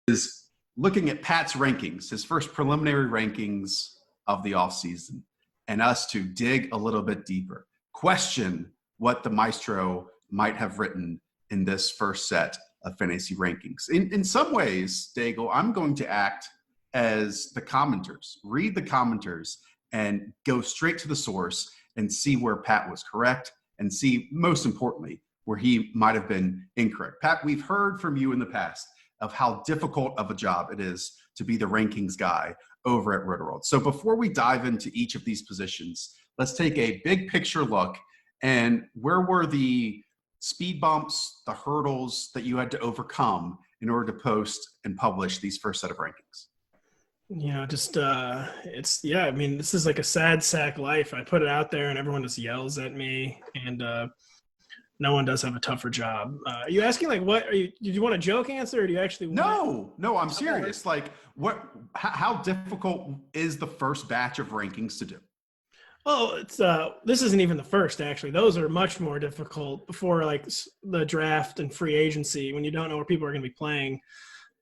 is looking at Pat's rankings, his first preliminary rankings of the offseason, and us to dig a little bit deeper, question what the maestro might have written in this first set of fantasy rankings. In some ways, Daigle, I'm going to act as the commenters, read the commenters, and go straight to the source and see where Pat was correct and see, most importantly, where he might have been incorrect. Pat, we've heard from you in the past of how difficult of a job it is to be the rankings guy over at Rotoworld. So before we dive into each of these positions, let's take a big picture look. And where were the speed bumps, the hurdles that you had to overcome in order to post and publish these first set of rankings? I mean, this is like a sad sack life. I put it out there and everyone just yells at me, and no one does have a tougher job. Are you asking did you want a joke answer, or do you actually want? No, I'm serious. How difficult is the first batch of rankings to do? Oh, this isn't even the first, actually. Those are much more difficult before the draft and free agency, when you don't know where people are going to be playing.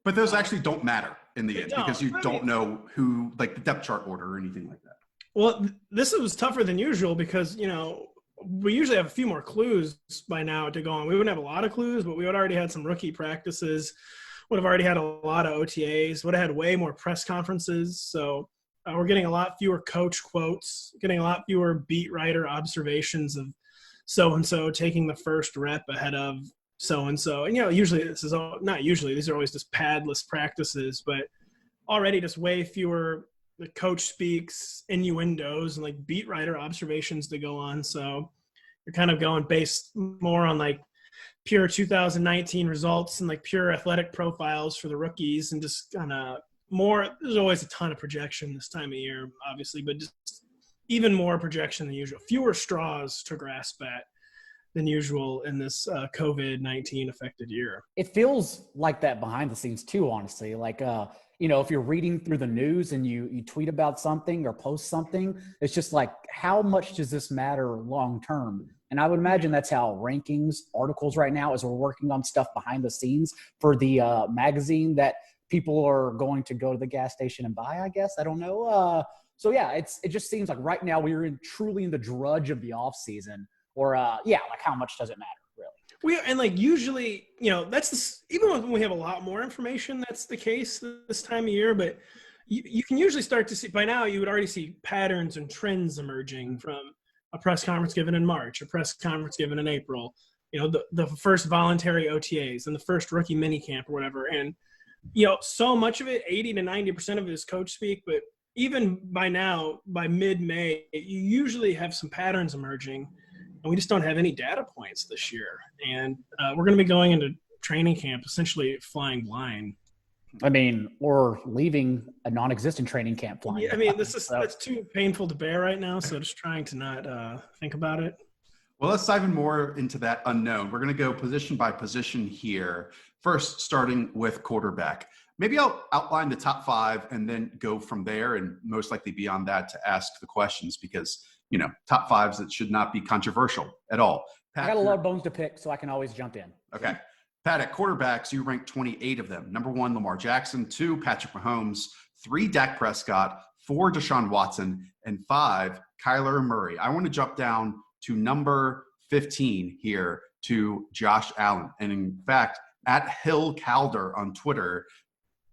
But those actually don't matter in the end, because you don't know who, like the depth chart order or anything like that. Well, this was tougher than usual because, we usually have a few more clues by now to go on. We wouldn't have a lot of clues, but we would already had some rookie practices, would have already had a lot of OTAs, would have had way more press conferences. So we're getting a lot fewer coach quotes, getting a lot fewer beat writer observations of so-and-so taking the first rep ahead of so-and-so. And, usually these are always just padless practices, but already just way fewer the coach speaks, innuendos, and beat writer observations to go on. So you're kind of going based more on pure 2019 results and pure athletic profiles for the rookies, and just kind of more. There's always a ton of projection this time of year, obviously, but just even more projection than usual. Fewer straws to grasp at than usual in this COVID-19 affected year. It feels like that behind the scenes too, honestly. If you're reading through the news and you tweet about something or post something, it's just how much does this matter long term? And I would imagine that's how rankings, articles right now, as we're working on stuff behind the scenes for the magazine that people are going to go to the gas station and buy, I guess. I don't know. It just seems like right now we're truly in the drudge of the off season. Or how much does it matter, really? Usually, even when we have a lot more information, that's the case this time of year. But you can usually start to see, by now you would already see patterns and trends emerging from a press conference given in March, a press conference given in April, the first voluntary OTAs and the first rookie minicamp or whatever. And, so much of it, 80 to 90% of it is coach speak. But even by now, by mid-May, you usually have some patterns emerging. And we just don't have any data points this year. And we're going to be going into training camp essentially flying blind. I mean, or leaving a non-existent training camp flying. Yeah, I mean, that's too painful to bear right now. So just trying to not think about it. Well, let's dive in more into that unknown. We're going to go position by position here. First, starting with quarterback. Maybe I'll outline the top five and then go from there, and most likely beyond that to ask the questions, because top fives that should not be controversial at all. Pat, I got a lot of bones to pick, so I can always jump in. Okay. Pat, at quarterbacks, you ranked 28 of them. Number 1, Lamar Jackson. 2, Patrick Mahomes. 3, Dak Prescott. 4, Deshaun Watson. And 5, Kyler Murray. I want to jump down to number 15 here to Josh Allen. And in fact, at Hill Calder on Twitter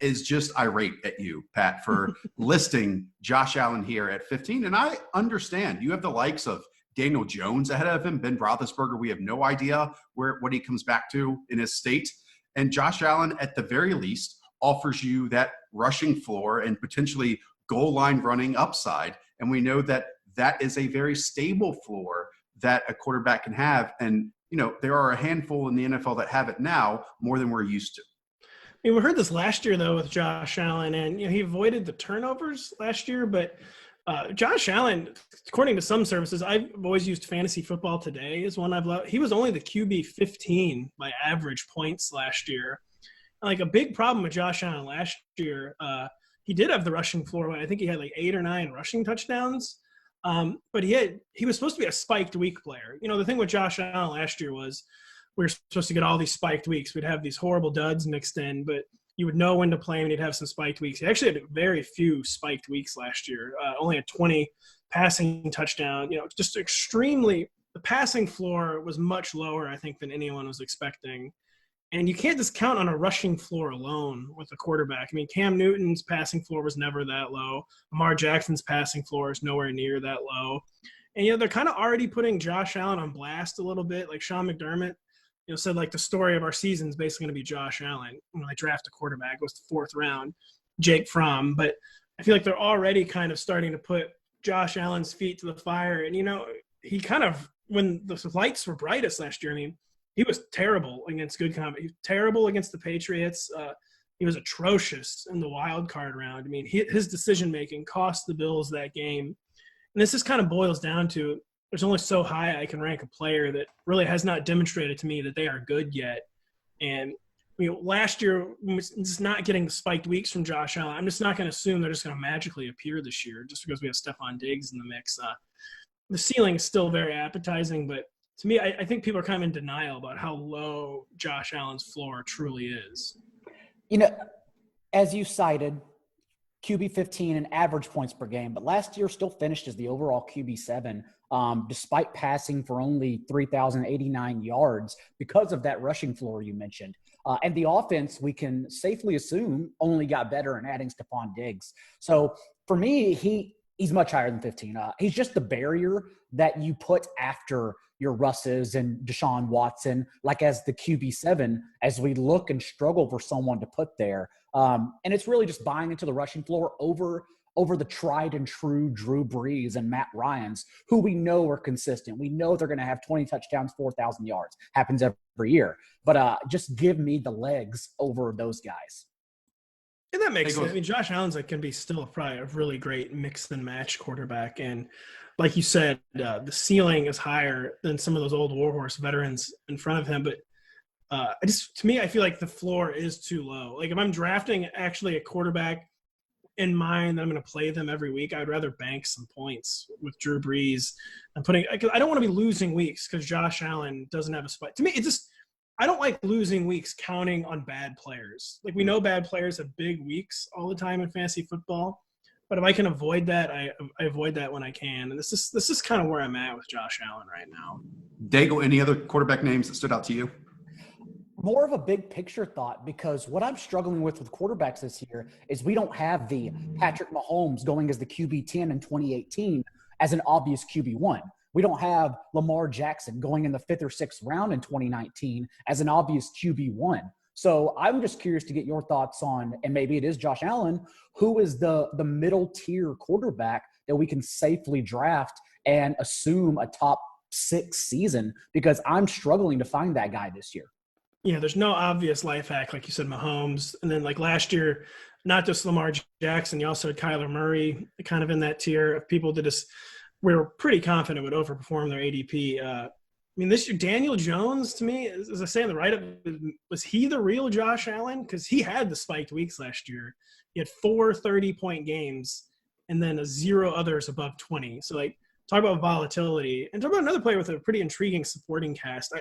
is just irate at you, Pat, for listing Josh Allen here at 15. And I understand you have the likes of Daniel Jones ahead of him, Ben Roethlisberger. We have no idea what he comes back to in his state. And Josh Allen, at the very least, offers you that rushing floor and potentially goal line running upside. And we know that that is a very stable floor that a quarterback can have. And, there are a handful in the NFL that have it now more than we're used to. I mean, we heard this last year, though, with Josh Allen, and he avoided the turnovers last year. But Josh Allen, according to some services, I've always used Fantasy Football Today as one I've loved. He was only the QB 15 by average points last year. A big problem with Josh Allen last year, he did have the rushing floor. I think he had 8 or 9 rushing touchdowns. But he was supposed to be a spiked week player. The thing with Josh Allen last year was we were supposed to get all these spiked weeks. We'd have these horrible duds mixed in, but you would know when to play him and he'd have some spiked weeks. He actually had very few spiked weeks last year. Only had 20 passing touchdown. Just extremely – the passing floor was much lower, I think, than anyone was expecting. And you can't just count on a rushing floor alone with a quarterback. I mean, Cam Newton's passing floor was never that low. Lamar Jackson's passing floor is nowhere near that low. And, they're kind of already putting Josh Allen on blast a little bit. Like Sean McDermott, said like the story of our season is basically going to be Josh Allen. They draft a quarterback, goes to fourth round, Jake Fromm. But I feel like they're already kind of starting to put Josh Allen's feet to the fire. And, he kind of, when the lights were brightest last year, I mean, he was terrible against good company. He was terrible against the Patriots. He was atrocious in the wild card round. I mean, his decision-making cost the Bills that game. And this just kind of boils down to there's only so high I can rank a player that really has not demonstrated to me that they are good yet. And, last year, just not getting the spiked weeks from Josh Allen, I'm just not going to assume they're just going to magically appear this year just because we have Stefon Diggs in the mix. The ceiling is still very appetizing, but to me, I think people are kind of in denial about how low Josh Allen's floor truly is. As you cited, QB 15 and average points per game, but last year still finished as the overall QB 7, despite passing for only 3,089 yards because of that rushing floor you mentioned. And the offense, we can safely assume, only got better in adding Stefon Diggs. So for me, he's much higher than 15. He's just the barrier that you put after your Russes and Deshaun Watson, like as the QB7, as we look and struggle for someone to put there. And it's really just buying into the rushing floor over the tried and true Drew Brees and Matt Ryans, who we know are consistent. We know they're going to have 20 touchdowns, 4,000 yards. Happens every year. But just give me the legs over those guys. And that makes sense. I mean, Josh Allen's can be still probably a really great mix and match quarterback. And like you said, the ceiling is higher than some of those old Warhorse veterans in front of him. But to me, I feel like the floor is too low. Like if I'm drafting actually a quarterback in mind that I'm going to play them every week, I'd rather bank some points with Drew Brees and I don't want to be losing weeks because Josh Allen doesn't have a spike. To me, I don't like losing weeks counting on bad players. Like we know bad players have big weeks all the time in fantasy football, but if I can avoid that, I avoid that when I can. And this is kind of where I'm at with Josh Allen right now. Daigle, any other quarterback names that stood out to you? More of a big picture thought, because what I'm struggling with quarterbacks this year is we don't have the Patrick Mahomes going as the QB 10 in 2018 as an obvious QB 1. We don't have Lamar Jackson going in the 5th or 6th round in 2019 as an obvious QB1. So I'm just curious to get your thoughts on, and maybe it is Josh Allen, who is the middle tier quarterback that we can safely draft and assume a top 6 season, because I'm struggling to find that guy this year. Yeah, there's no obvious life hack, like you said, Mahomes. And then like last year, not just Lamar Jackson, you also had Kyler Murray kind of in that tier of people that just – we were pretty confident would overperform their ADP. I mean, this year, Daniel Jones, to me, as I say in the write-up, was he the real Josh Allen? Because he had the spiked weeks last year. He had 4 30-point games and then 0 others above 20. So, like, talk about volatility. And talk about another player with a pretty intriguing supporting cast. I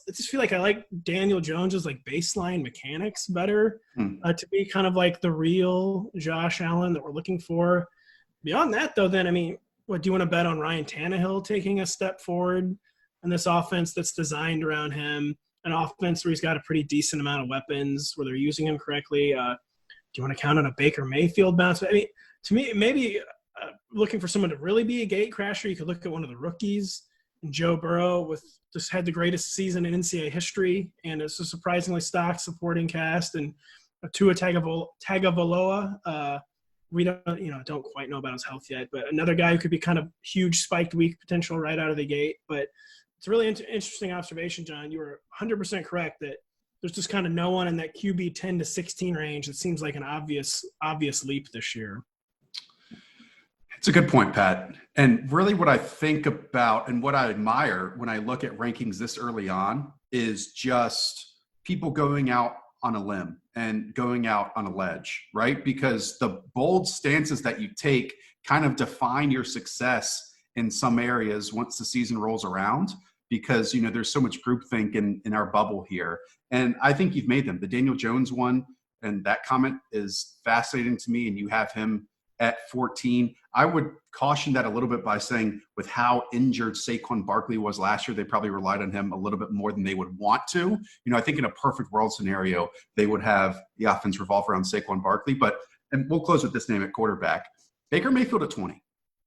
just feel like I like Daniel Jones's, like, baseline mechanics better to be kind of like the real Josh Allen that we're looking for. Beyond that, though, then, I mean, what, do you want to bet on Ryan Tannehill taking a step forward in this offense that's designed around him, an offense where he's got a pretty decent amount of weapons, where they're using him correctly? Do you want to count on a Baker Mayfield bounce? I mean, to me, maybe looking for someone to really be a gate crasher, you could look at one of the rookies. And Joe Burrow just had the greatest season in NCAA history, and it's a surprisingly stocked supporting cast. And Tua Tagovailoa, we don't quite know about his health yet, but another guy who could be kind of huge spiked week potential right out of the gate. But it's a really interesting observation, John. You were 100% correct that there's just kind of no one in that QB 10 to 16 range that seems like an obvious leap this year. It's a good point, Pat. And really what I think about and what I admire when I look at rankings this early on is just people going out on a limb and going out on a ledge, right? Because the bold stances that you take kind of define your success in some areas once the season rolls around, because, there's so much groupthink in our bubble here. And I think you've made them. The Daniel Jones one, and that comment is fascinating to me, and you have him at 14. I would caution that a little bit by saying with how injured Saquon Barkley was last year, they probably relied on him a little bit more than they would want to. I think in a perfect world scenario, they would have the offense revolve around Saquon Barkley. And we'll close with this name at quarterback. Baker Mayfield at 20.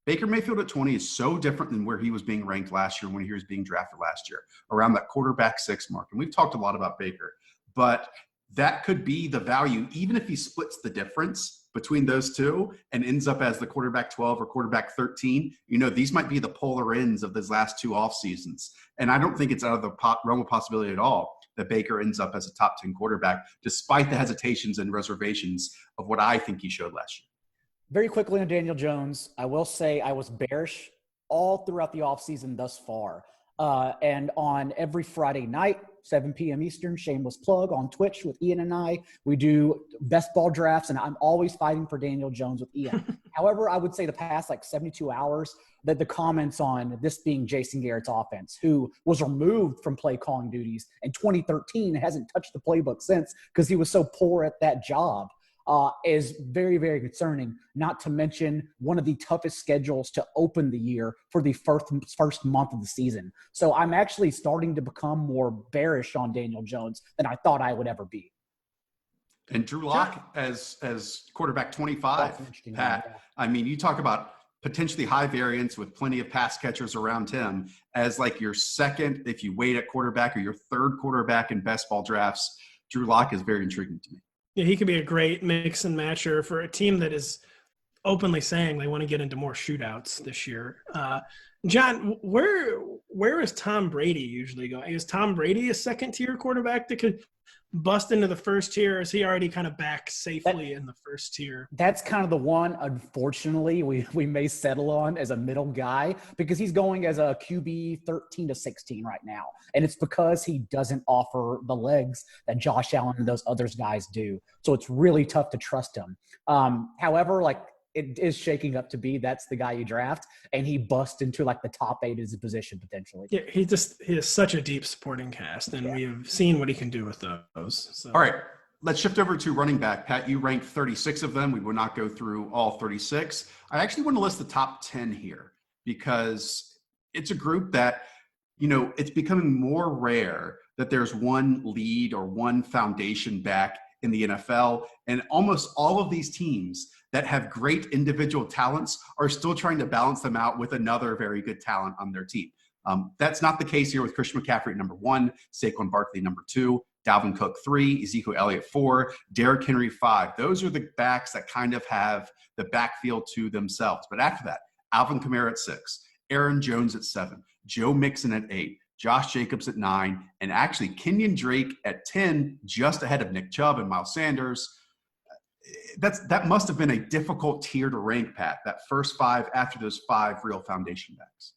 Baker Mayfield at 20 is so different than where he was being ranked last year when he was being drafted last year, around that quarterback 6 mark. And we've talked a lot about Baker, but that could be the value, even if he splits the difference between those two and ends up as the quarterback 12 or quarterback 13. These might be the polar ends of those last 2 off seasons. And I don't think it's out of the realm of possibility at all that Baker ends up as a top 10 quarterback, despite the hesitations and reservations of what I think he showed last year. Very quickly on Daniel Jones, I will say I was bearish all throughout the offseason thus far. And on every Friday night, 7 p.m. Eastern, shameless plug, on Twitch with Ian and I, we do best ball drafts, and I'm always fighting for Daniel Jones with Ian. However, I would say the past 72 hours that the comments on this being Jason Garrett's offense, who was removed from play calling duties in 2013, hasn't touched the playbook since because he was so poor at that job, is very, very concerning, not to mention one of the toughest schedules to open the year for the first month of the season. So I'm actually starting to become more bearish on Daniel Jones than I thought I would ever be. And Drew Lock as quarterback 25, Pat. Yeah. I mean, you talk about potentially high variance with plenty of pass catchers around him as your second, if you wait at quarterback, or your third quarterback in best ball drafts. Drew Lock is very intriguing to me. Yeah, he could be a great mix and matcher for a team that is openly saying they want to get into more shootouts this year. John, where is Tom Brady usually going? Is Tom Brady a second-tier quarterback that could bust into the first tier, or is he already kind of back safely in the first tier? That's kind of the one, unfortunately, we may settle on as a middle guy, because he's going as a QB 13 to 16 right now. And it's because he doesn't offer the legs that Josh Allen and those other guys do. So it's really tough to trust him. However, it is shaking up to be that's the guy you draft, and he busts into the top 8 as a position potentially. Yeah, he has such a deep supporting cast, and we have seen what he can do with those. So. All right, let's shift over to running back. Pat, you ranked 36 of them. We will not go through all 36. I actually want to list the top 10 here because it's a group that, it's becoming more rare that there's one lead or one foundation back in the NFL, and almost all of these teams that have great individual talents are still trying to balance them out with another very good talent on their team. That's not the case here with Christian McCaffrey, number 1, Saquon Barkley, number 2, Dalvin Cook, 3, Ezekiel Elliott, 4, Derrick Henry, 5. Those are the backs that kind of have the backfield to themselves. But after that, Alvin Kamara at 6, Aaron Jones at 7, Joe Mixon at 8, Josh Jacobs at 9, and actually Kenyon Drake at 10, just ahead of Nick Chubb and Miles Sanders. That must have been a difficult tier to rank, Pat, that first 5 after those 5 real foundation backs.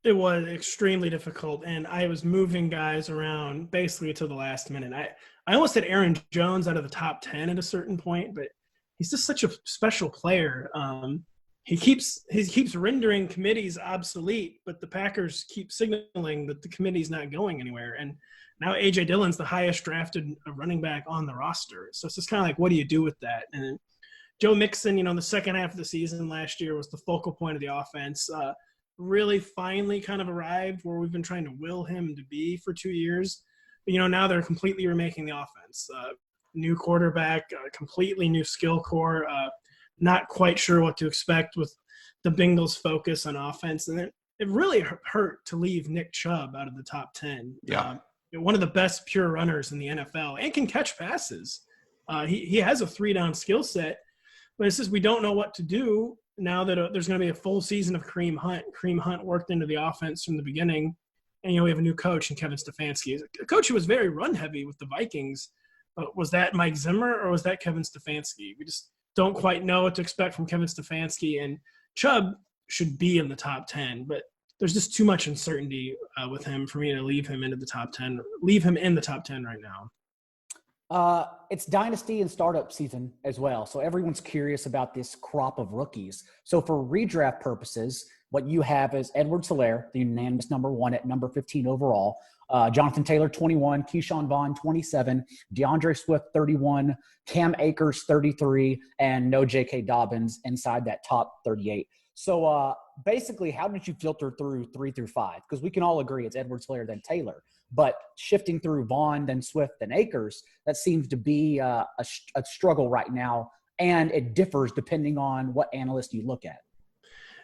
It was extremely difficult, and I was moving guys around basically to the last minute. I almost had Aaron Jones out of the top 10 at a certain point, but he's just such a special player. He keeps rendering committees obsolete, but the Packers keep signaling that the committee's not going anywhere. And now A.J. Dillon's the highest drafted running back on the roster. So it's just kind of what do you do with that? And Joe Mixon, the second half of the season last year was the focal point of the offense. Really finally kind of arrived where we've been trying to will him to be for 2 years. But, now they're completely remaking the offense. New quarterback, completely new skill core. Not quite sure what to expect with the Bengals' focus on offense. And it really hurt to leave Nick Chubb out of the top 10. Yeah. One of the best pure runners in the NFL and can catch passes. He has a 3-down skill set, but it's just we don't know what to do now that there's going to be a full season of Kareem Hunt. Kareem Hunt worked into the offense from the beginning, and we have a new coach in Kevin Stefanski. A coach who was very run-heavy with the Vikings. Was that Mike Zimmer or was that Kevin Stefanski? We just don't quite know what to expect from Kevin Stefanski, and Chubb should be in the top 10, but there's just too much uncertainty with him for me to leave him in the top 10 right now. It's dynasty and startup season as well. So everyone's curious about this crop of rookies. So for redraft purposes, what you have is Edwards-Helaire, the unanimous number 1 at number 15 overall. Jonathan Taylor, 21, Keyshawn Vaughn, 27, DeAndre Swift, 31, Cam Akers, 33, and no J.K. Dobbins inside that top 38. So basically, how did you filter through 3 through 5? Because we can all agree it's Edwards-Helaire, then Taylor. But shifting through Vaughn, then Swift, then Akers, that seems to be a struggle right now. And it differs depending on what analyst you look at.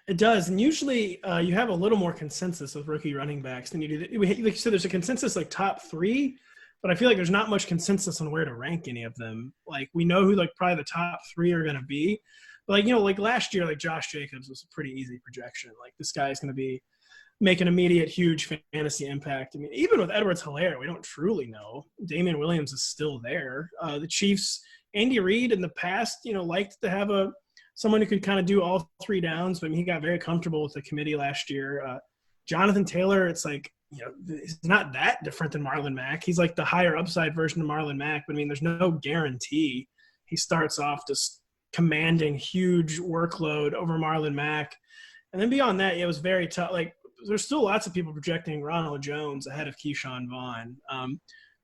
It does. And usually you have a little more consensus with rookie running backs than you do. Like you said, there's a consensus like top 3, but I feel like there's not much consensus on where to rank any of them. Like we know who like probably the top 3 are going to be. But like, you know, like last year, like Josh Jacobs was a pretty easy projection. Like this guy is going to be make an immediate huge fantasy impact. I mean, even with Edwards-Helaire, we don't truly know. Damian Williams is still there. The Chiefs, Andy Reid in the past, you know, liked to have someone who could kind of do all 3 downs, but I mean, he got very comfortable with the committee last year. Jonathan Taylor, it's like, you know, he's not that different than Marlon Mack. He's like the higher upside version of Marlon Mack, but I mean, there's no guarantee he starts off just commanding huge workload over Marlon Mack. And then beyond that, it was very tough. Like, there's still lots of people projecting Ronald Jones ahead of Keyshawn Vaughn.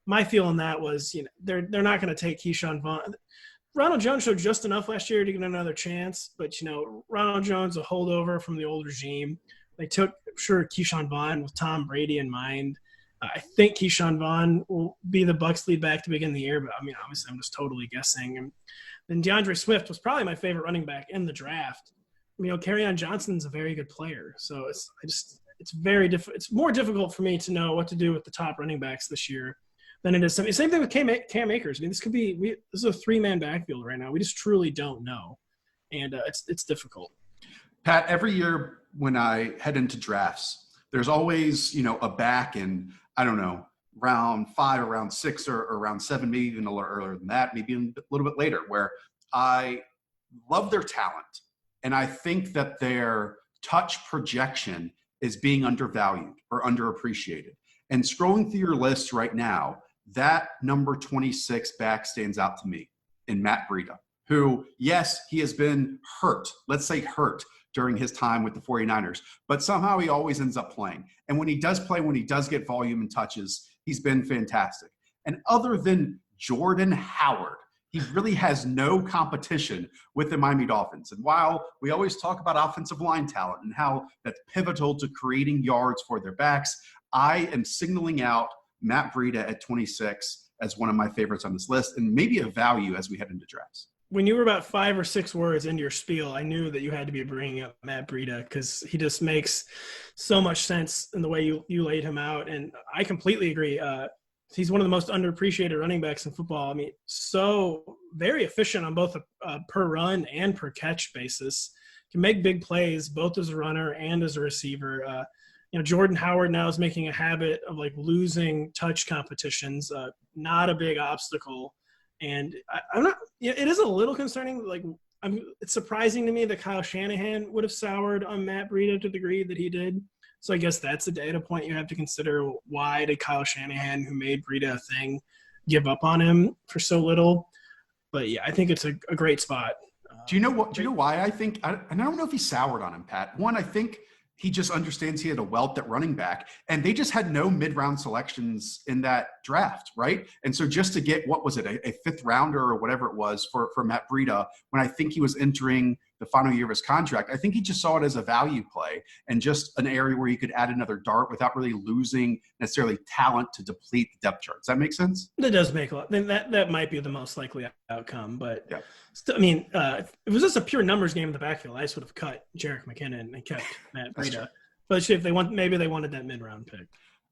My feel on that was, you know, they're not going to take Keyshawn Vaughn. Ronald Jones showed just enough last year to get another chance, but, you know, Ronald Jones, a holdover from the old regime. They took, sure, Keyshawn Vaughn with Tom Brady in mind. I think Keyshawn Vaughn will be the Bucs lead back to begin the year, but, I mean, obviously I'm just totally guessing. And then DeAndre Swift was probably my favorite running back in the draft. You know, Kerryon Johnson's a very good player, so it's very difficult. It's more difficult for me to know what to do with the top running backs this year than it is. Same thing with Cam Akers. I mean, this is a 3-man backfield right now. We just truly don't know, and it's difficult. Pat, every year when I head into drafts, there's always, you know, a back in, I don't know, round 5 or round 6 or round 7, maybe even a little earlier than that, maybe a little bit later, where I love their talent. And I think that their touch projection is being undervalued or underappreciated. And scrolling through your list right now, that number 26 back stands out to me in Matt Breida, who, yes, he has been hurt. Let's say hurt during his time with the 49ers, but somehow he always ends up playing. And when he does play, when he does get volume and touches, he's been fantastic. And other than Jordan Howard, he really has no competition with the Miami Dolphins. And while we always talk about offensive line talent and how that's pivotal to creating yards for their backs, I am signaling out Matt Breida at 26 as one of my favorites on this list and maybe a value as we head into drafts. When you were about 5 or 6 words into your spiel, I knew that you had to be bringing up Matt Breida because he just makes so much sense in the way you laid him out. And I completely agree. He's one of the most underappreciated running backs in football. I mean, so very efficient on both a per run and per catch basis. Can make big plays both as a runner and as a receiver. You know, Jordan Howard now is making a habit of like losing touch competitions. Not a big obstacle. And I'm not. It is a little concerning. Like, it's surprising to me that Kyle Shanahan would have soured on Matt Breida to the degree that he did. So I guess that's a data point you have to consider. Why did Kyle Shanahan, who made Breida a thing, give up on him for so little? But yeah, I think it's a great spot. Do you know why I think? And I don't know if he soured on him, Pat. One, I think he just understands he had a wealth at running back, and they just had no mid-round selections in that draft, right? And so just to get, what was it, a 5th rounder or whatever it was for Matt Breida, when I think he was entering the final year of his contract, I think he just saw it as a value play and just an area where he could add another dart without really losing necessarily talent to deplete the depth chart. Does that make sense? That does make a lot. Then that might be the most likely outcome. But yeah. Still, I mean, if it was just a pure numbers game in the backfield, I just would have cut Jerick McKinnon and kept Matt Breida. But if maybe they wanted that mid-round pick.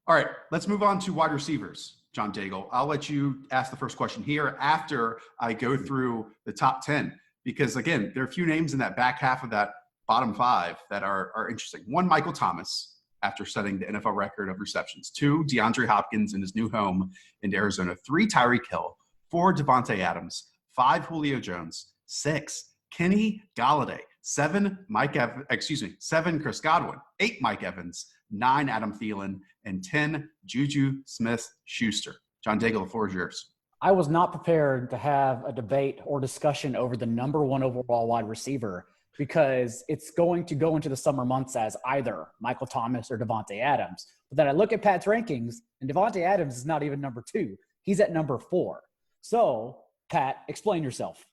All right, let's move on to wide receivers, John Daigle. I'll let you ask the first question here after I go through the top 10, because again, there are a few names in that back half of that bottom 5 that are interesting. 1, Michael Thomas, after setting the NFL record of receptions. 2, DeAndre Hopkins in his new home in Arizona. 3, Tyreek Hill. 4, Devontae Adams. 5, Julio Jones. 6, Kenny Galladay. 7, 7, Chris Godwin. 8, Mike Evans. 9, Adam Thielen. And 10, Juju Smith-Schuster. John Daigle, the floor is yours. I was not prepared to have a debate or discussion over the number 1 overall wide receiver because it's going to go into the summer months as either Michael Thomas or Devontae Adams. But then I look at Pat's rankings, and Devontae Adams is not even number 2. He's at number 4. So, Pat, explain yourself.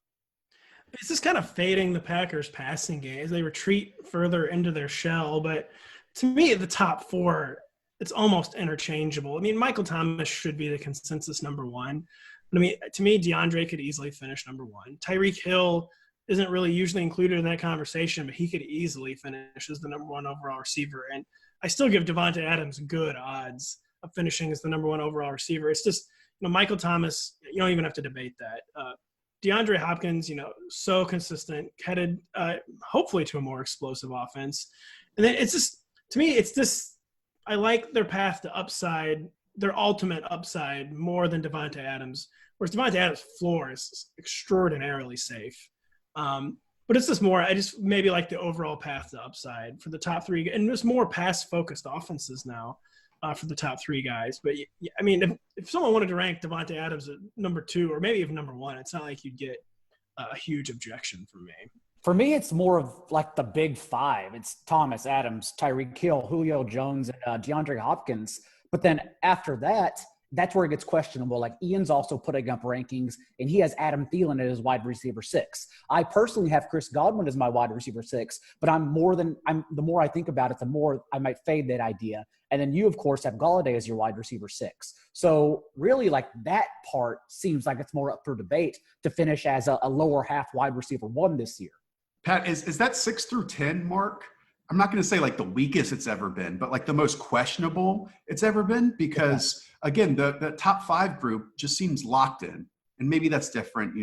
It's just kind of fading the Packers' passing game as they retreat further into their shell. But to me, the top 4, it's almost interchangeable. I mean, Michael Thomas should be the consensus number 1. But I mean, to me, DeAndre could easily finish number 1. Tyreek Hill isn't really usually included in that conversation, but he could easily finish as the number 1 overall receiver. And I still give Devontae Adams good odds of finishing as the number 1 overall receiver. It's just, Michael Thomas, you don't even have to debate that. DeAndre Hopkins, so consistent, headed hopefully to a more explosive offense. And then it's just, to me, it's this, I like their path to upside, their ultimate upside more than Devontae Adams, whereas Devontae Adams' floor is extraordinarily safe. But it's just more, I just maybe like the overall path to upside for the top 3, and there's more pass-focused offenses now for the top 3 guys. But, I mean, if someone wanted to rank Devontae Adams at number 2 or maybe even number 1, it's not like you'd get a huge objection from me. For me, it's more of like the big 5. It's Thomas, Adams, Tyreek Hill, Julio Jones, and DeAndre Hopkins. But then after that, that's where it gets questionable. Like Ian's also putting up rankings, and he has Adam Thielen as wide receiver 6. I personally have Chris Godwin as my wide receiver 6, but the more I think about it, the more I might fade that idea. And then you, of course, have Golladay as your wide receiver 6. So really, like, that part seems like it's more up for debate to finish as a lower half wide receiver 1 this year. Pat, is that 6 through 10 mark? I'm not going to say like the weakest it's ever been, but like the most questionable it's ever been, because again, the top 5 group just seems locked in, and maybe that's different,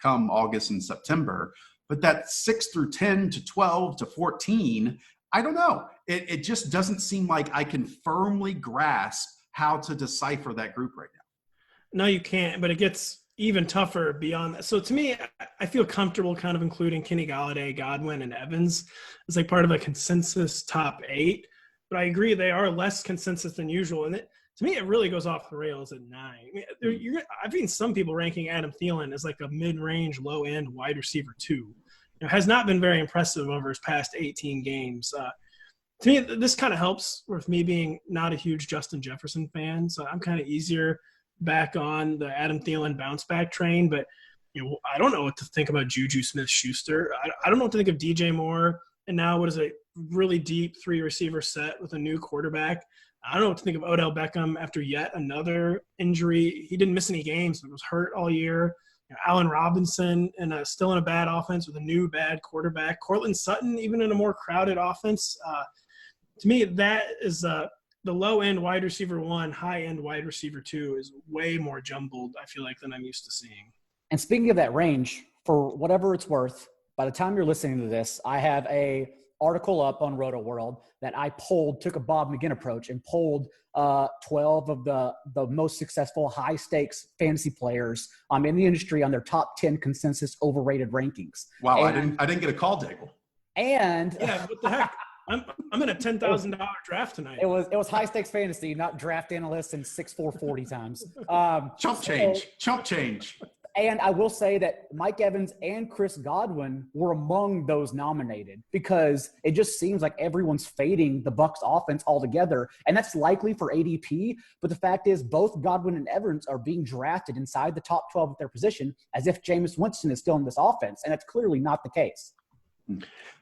come August and September, but that 6 through 10 to 12 to 14, I don't know. It just doesn't seem like I can firmly grasp how to decipher that group right now. No, you can't, but it gets even tougher beyond that. So to me, I feel comfortable kind of including Kenny Golladay, Godwin, and Evans as like part of a consensus top 8. But I agree they are less consensus than usual. And to me, it really goes off the rails at 9. I mean, I've seen some people ranking Adam Thielen as like a mid-range, low-end wide receiver 2. Has not been very impressive over his past 18 games. To me, this kind of helps with me being not a huge Justin Jefferson fan. So I'm kind of easier back on the Adam Thielen bounce back train, but I don't know what to think about Juju Smith-Schuster. I don't know what to think of DJ Moore, and now what is a really deep 3 receiver set with a new quarterback. I don't know what to think of Odell Beckham after yet another injury. He didn't miss any games, but was hurt all year. Allen Robinson and still in a bad offense with a new bad quarterback. Cortland Sutton, even in a more crowded offense. To me, that is the low-end wide receiver 1, high-end wide receiver 2 is way more jumbled, I feel like, than I'm used to seeing. And speaking of that range, for whatever it's worth, by the time you're listening to this, I have a article up on Rotoworld that I took a Bob McGinn approach and polled 12 of the most successful high-stakes fantasy players in the industry on their top 10 consensus overrated rankings. Wow, and I didn't get a call, Daigle. And yeah, what the heck? I'm in a $10,000 draft tonight. It was high stakes fantasy, not draft analysts and 6'4" 40 times. Chump change. And I will say that Mike Evans and Chris Godwin were among those nominated, because it just seems like everyone's fading the Bucs offense altogether, and that's likely for ADP. But the fact is, both Godwin and Evans are being drafted inside the top 12 at their position, as if Jameis Winston is still in this offense, and that's clearly not the case.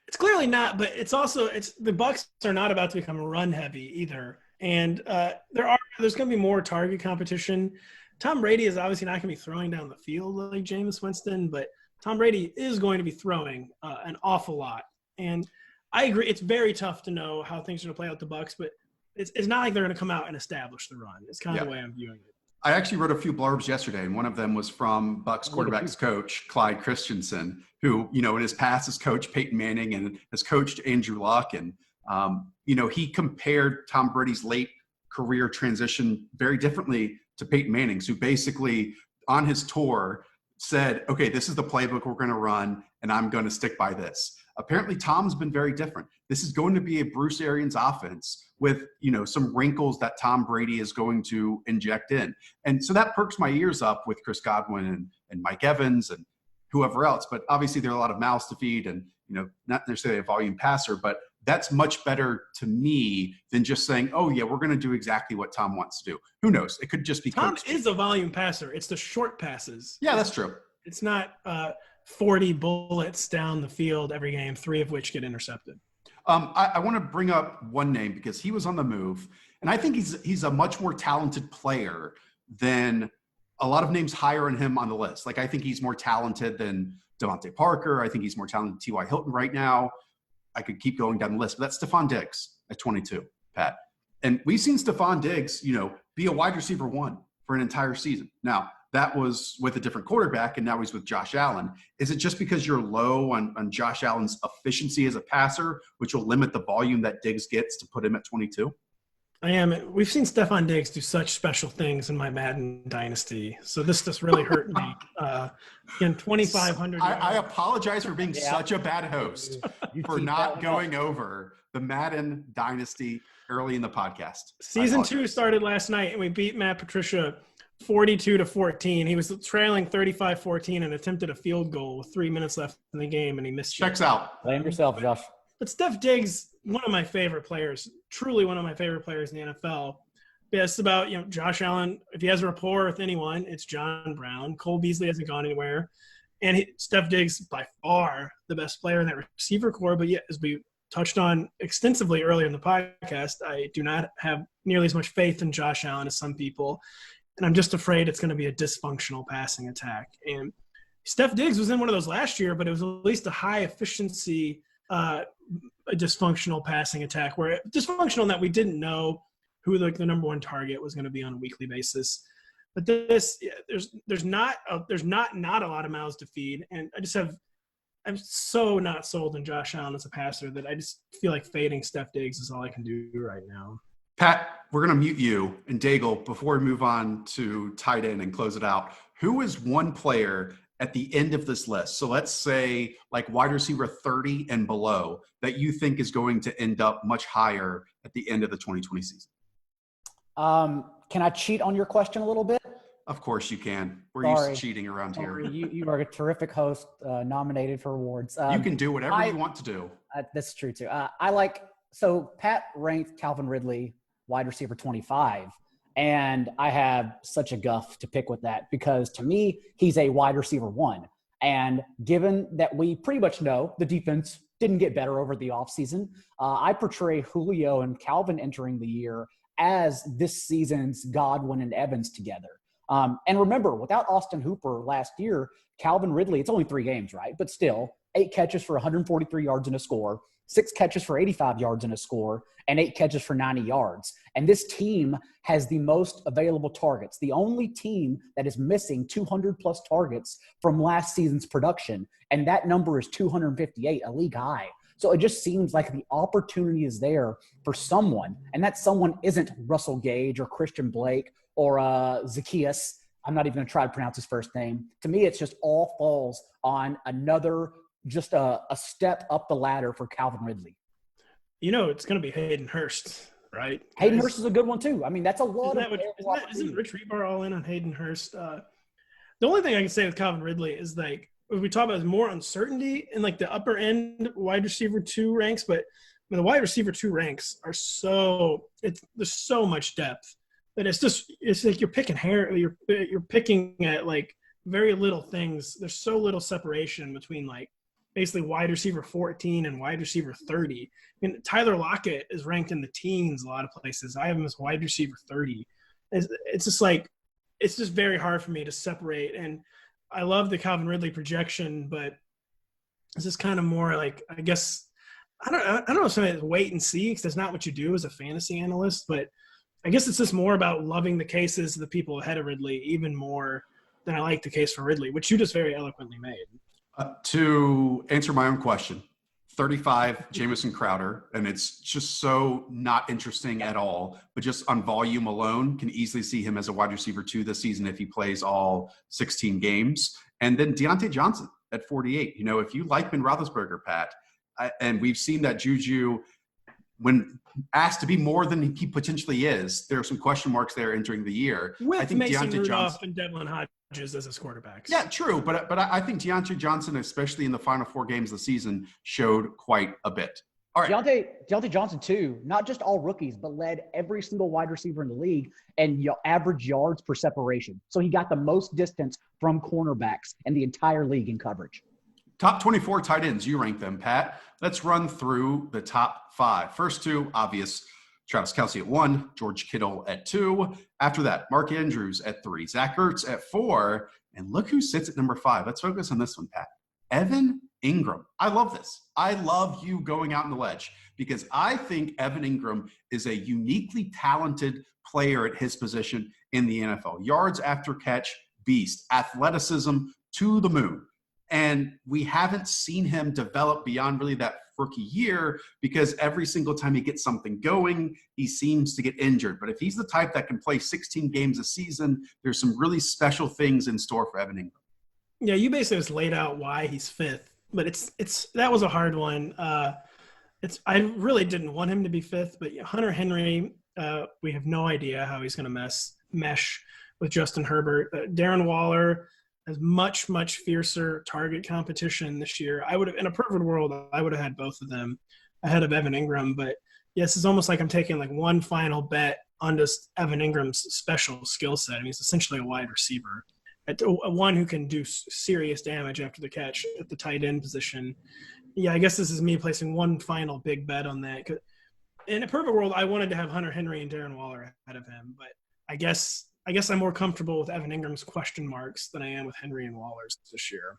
It's clearly not, but it's the Bucs are not about to become run heavy either, and there's going to be more target competition. Tom Brady is obviously not going to be throwing down the field like Jameis Winston, but Tom Brady is going to be throwing an awful lot. And I agree, it's very tough to know how things are going to play out the Bucs, but it's not like they're going to come out and establish the run. It's kind of the way I'm viewing it. I actually wrote a few blurbs yesterday, and one of them was from Bucs quarterbacks coach Clyde Christensen, who, in his past has coached Peyton Manning and has coached Andrew Luck. And, he compared Tom Brady's late career transition very differently to Peyton Manning's, who basically on his tour said, okay, this is the playbook we're going to run, and I'm going to stick by this. Apparently, Tom's been very different. This is going to be a Bruce Arians offense with, some wrinkles that Tom Brady is going to inject in. And so that perks my ears up with Chris Godwin and Mike Evans and whoever else. But obviously there are a lot of mouths to feed and, not necessarily a volume passer, but that's much better to me than just saying, oh yeah, we're going to do exactly what Tom wants to do. Who knows? It could just be Tom coach is a volume passer. It's the short passes. Yeah, that's true. It's not 40 bullets down the field every game, 3 of which get intercepted. I want to bring up one name because he was on the move, and I think he's a much more talented player than a lot of names higher than him on the list. Like, I think he's more talented than Devontae Parker. I think he's more talented than T.Y. Hilton right now. I could keep going down the list, but that's Stefon Diggs at 22, Pat. And we've seen Stefon Diggs, be a wide receiver 1 for an entire season. Now, that was with a different quarterback, and now he's with Josh Allen. Is it just because you're low on Josh Allen's efficiency as a passer, which will limit the volume that Diggs gets to put him at 22? I am. We've seen Stefon Diggs do such special things in my Madden dynasty. So this just really hurt me. Again, 2,500. I apologize for being such a bad host for not going over the Madden dynasty early in the podcast. Season 2 started last night, and we beat Matt Patricia 42-14. He was trailing 35-14 and attempted a field goal with 3 minutes left in the game, and he missed. Checks out. Blame yourself, Josh. But Steph Diggs, one of my favorite players, truly one of my favorite players in the NFL. It's about, Josh Allen. If he has a rapport with anyone, it's John Brown. Cole Beasley hasn't gone anywhere. And Steph Diggs, by far, the best player in that receiver core. But as we touched on extensively earlier in the podcast, I do not have nearly as much faith in Josh Allen as some people. And I'm just afraid it's going to be a dysfunctional passing attack. And Steph Diggs was in one of those last year, but it was at least a high efficiency a dysfunctional passing attack, where dysfunctional in that we didn't know who the number 1 target was going to be on a weekly basis. But there's not a lot of mouths to feed, and I'm so not sold on Josh Allen as a passer that I just feel like fading Steph Diggs is all I can do right now. Pat, we're going to mute you and Daigle before we move on to tight end and close it out. Who is one player at the end of this list, so let's say like wide receiver 30 and below, that you think is going to end up much higher at the end of the 2020 season? Can I cheat on your question a little bit? Of course you can. We're used to cheating around here. You are a terrific host, nominated for awards. You can do whatever you want to do. That's true too. So Pat ranked Calvin Ridley wide receiver 25. And I have such a guff to pick with that because to me, he's a wide receiver 1. And given that we pretty much know the defense didn't get better over the offseason, I portray Julio and Calvin entering the year as this season's Godwin and Evans together. And remember, without Austin Hooper last year, Calvin Ridley, it's only 3 games, right? But still, 8 catches for 143 yards and a score, 6 catches for 85 yards and a score, and 8 catches for 90 yards. And this team has the most available targets, the only team that is missing 200-plus targets from last season's production. And that number is 258, a league high. So it just seems like the opportunity is there for someone, and that someone isn't Russell Gage or Christian Blake or Zacchaeus. I'm not even going to try to pronounce his first name. To me, it's just all falls on another just a step up the ladder for Calvin Ridley. It's going to be Hayden Hurst, right? Hayden Hurst is a good one, too. I mean, that's a lot isn't Rich Rebar all in on Hayden Hurst? The only thing I can say with Calvin Ridley is, like, if we talk about more uncertainty in, like, the upper end wide receiver 2 ranks, but the wide receiver 2 ranks are there's so much depth that it's like you're picking hair. You're picking at, like, very little things. There's so little separation between, like, basically wide receiver 14 and wide receiver 30. I mean, Tyler Lockett is ranked in the teens a lot of places. I have him as wide receiver 30. It's just very hard for me to separate. And I love the Calvin Ridley projection, but it's just kind of more like, I guess, I don't know if something wait and see, because that's not what you do as a fantasy analyst, but I guess it's just more about loving the cases of the people ahead of Ridley even more than I like the case for Ridley, which you just very eloquently made. To answer my own question, 35, Jamison Crowder, and it's just so not interesting at all, but just on volume alone, can easily see him as a wide receiver 2 this season if he plays all 16 games. And then Deontay Johnson at 48. If you like Ben Roethlisberger, Pat, and we've seen that Juju, when asked to be more than he potentially is, there are some question marks there entering the year. With I think Mason Deontay Rudolph Johnson and Devlin as his quarterbacks. Yeah, true. But I think Deontay Johnson, especially in the final 4 games of the season, showed quite a bit. All right. Deontay Johnson, too, not just all rookies, but led every single wide receiver in the league and average yards per separation. So he got the most distance from cornerbacks in the entire league in coverage. Top 24 tight ends, you rank them, Pat. Let's run through the top 5. First 2, obvious. Travis Kelce at 1, George Kittle at 2. After that, Mark Andrews at 3, Zach Ertz at 4. And look who sits at number 5. Let's focus on this one, Pat. Evan Engram. I love this. I love you going out on the ledge because I think Evan Engram is a uniquely talented player at his position in the NFL. Yards after catch, beast, athleticism to the moon. And we haven't seen him develop beyond really that rookie year because every single time he gets something going, he seems to get injured. But if he's the type that can play 16 games a season, there's some really special things in store for Evan Engram. Yeah, you basically just laid out why he's 5th, but that was a hard one. I really didn't want him to be 5th, but Hunter Henry, we have no idea how he's going to mesh with Justin Herbert. Darren Waller has much, much fiercer target competition this year. In a perfect world, I would have had both of them ahead of Evan Engram. But yes, it's almost like I'm taking like one final bet on just Evan Ingram's special skill set. I mean, he's essentially a wide receiver, one who can do serious damage after the catch at the tight end position. Yeah, I guess this is me placing one final big bet on that. In a perfect world, I wanted to have Hunter Henry and Darren Waller ahead of him, but I guess I'm more comfortable with Evan Ingram's question marks than I am with Henry and Waller's this year.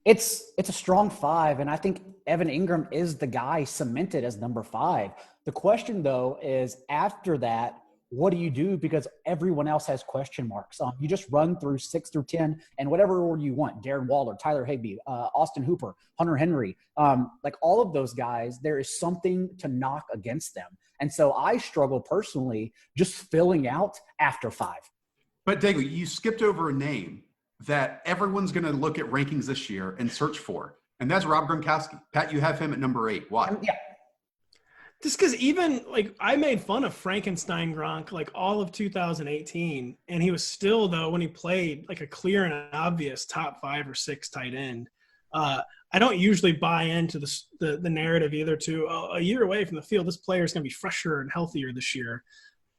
It's a strong 5, and I think Evan Engram is the guy cemented as number 5. The question, though, is after that, what do you do? Because everyone else has question marks. You just run through 6 through 10 and whatever order you want. Darren Waller, Tyler Higbee, Austin Hooper, Hunter Henry, like all of those guys, there is something to knock against them. And so I struggle personally just filling out after 5. But Dago, you skipped over a name that everyone's going to look at rankings this year and search for, and that's Rob Gronkowski. Pat, you have him at number 8. Why? Yeah. Just because even like I made fun of Frankenstein Gronk like all of 2018, and he was still, though, when he played, like a clear and obvious top 5 or 6 tight end. I don't usually buy into the narrative either to a year away from the field, this player is going to be fresher and healthier this year.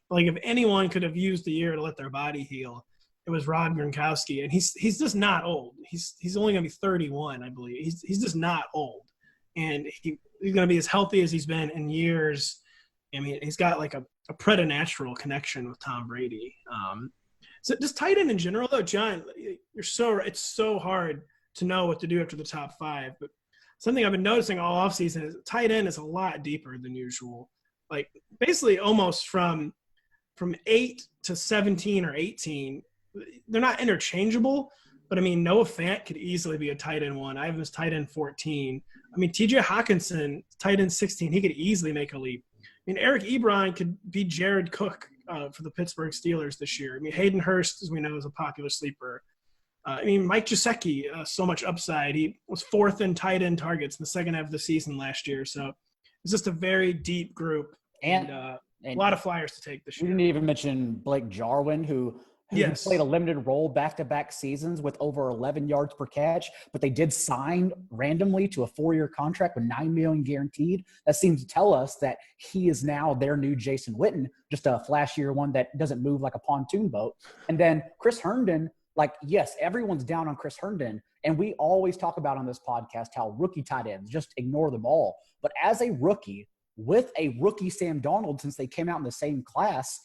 Like if anyone could have used the year to let their body heal, it was Rob Gronkowski, and he's just not old. He's only going to be 31, I believe. He's just not old, and he's going to be as healthy as he's been in years. I mean, he's got like a preternatural connection with Tom Brady. So just tight end in general, though, John, it's so hard to know what to do after the top 5. But something I've been noticing all offseason is tight end is a lot deeper than usual. Like basically almost from 8 to 17 or 18, they're not interchangeable. But I mean, Noah Fant could easily be a tight end 1. I have him as tight end 14. I mean, TJ Hawkinson, tight end 16, he could easily make a leap. I mean, Eric Ebron could be Jared Cook for the Pittsburgh Steelers this year. I mean, Hayden Hurst, as we know, is a popular sleeper. I mean, Mike Gesicki, so much upside. He was 4th in tight end targets in the second half of the season last year. So it's just a very deep group and a lot of flyers to take this year. You didn't even mention Blake Jarwin, who Yes. played a limited role back-to-back seasons with over 11 yards per catch, but they did sign randomly to a 4-year contract with $9 million guaranteed. That seems to tell us that he is now their new Jason Witten, just a flashier one that doesn't move like a pontoon boat. And then Chris Herndon, like, yes, everyone's down on Chris Herndon, and we always talk about on this podcast how rookie tight ends, just ignore them all. But as a rookie, with a rookie Sam Darnold, since they came out in the same class,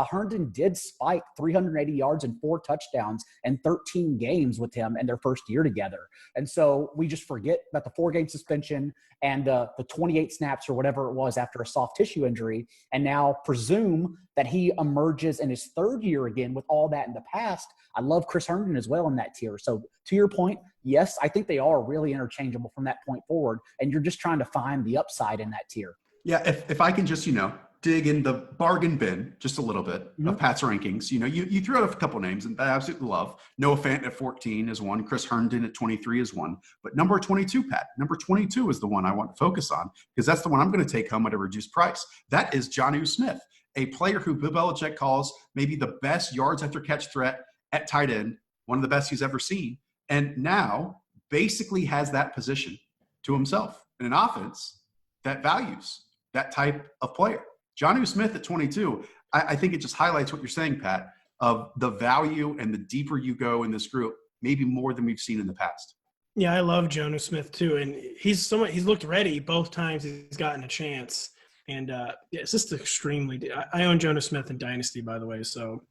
Herndon did spike 380 yards and 4 touchdowns in 13 games with him in their first year together. And so we just forget about the 4-game suspension and the 28 snaps or whatever it was after a soft tissue injury, and now presume that he emerges in his 3rd year again with all that in the past. I love Chris Herndon as well in that tier. So to your point, yes, I think they are really interchangeable from that point forward, and you're just trying to find the upside in that tier. Yeah, if I can just, dig in the bargain bin just a little bit of Pat's rankings. You threw out a couple names and I absolutely love. Noah Fant at 14 is one. Chris Herndon at 23 is one. But number 22, Pat, number 22 is the one I want to focus on because that's the one I'm going to take home at a reduced price. That is Jonnu Smith, a player who Bill Belichick calls maybe the best yards after catch threat at tight end one of the best he's ever seen, and now basically has that position to himself in an offense that values that type of player. Jonnu Smith at 22, I think it just highlights what you're saying, Pat, of the value, and the deeper you go in this group, maybe more than we've seen in the past. Yeah, I love Jonnu Smith too, and he's looked ready both times he's gotten a chance, and it's just extremely. I own Jonnu Smith in Dynasty, by the way, so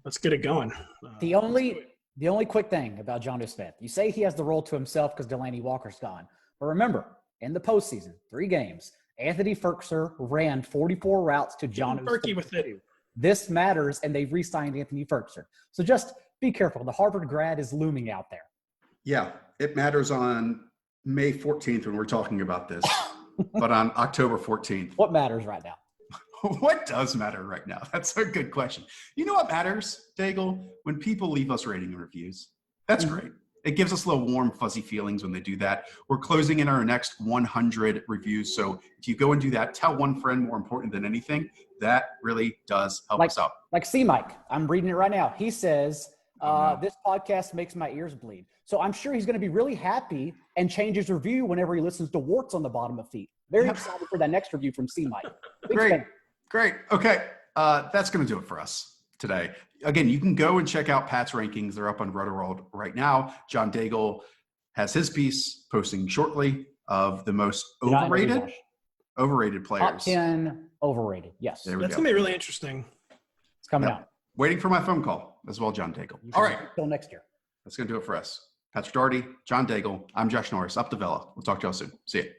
let's get it going. The only quick thing about Jonnu Smith, you say he has the role to himself because Delaney Walker's gone, but remember, in the postseason, 3 games, Anthony Firkser ran 44 routes to Jonnu Smith. With it. This matters, and they've re-signed Anthony Firkser. So just be careful. The Harvard grad is looming out there. Yeah, it matters on May 14th when we're talking about this, but on October 14th. What matters right now? What does matter right now? That's a good question. You know what matters, Daigle? When people leave us rating and reviews. That's great. It gives us little warm, fuzzy feelings when they do that. We're closing in our next 100 reviews. So if you go and do that, tell one friend, more important than anything. That really does help us out. Like C-Mike, I'm reading it right now. He says, this podcast makes my ears bleed. So I'm sure he's going to be really happy and change his review whenever he listens to warts on the bottom of feet. Very excited for that next review from C-Mike. Great. Okay. That's going to do it for us today. Again, you can go and check out Pat's rankings. They're up on Rotoworld right now. John Daigle has his piece posting shortly of the most overrated players. Top 10 overrated. Yes. That's going to be really interesting. It's coming out. Waiting for my phone call as well, John Daigle. All right. Until next year. That's going to do it for us. Pat Daugherty, John Daigle. I'm Josh Norris. Up to Villa. We'll talk to y'all soon. See you.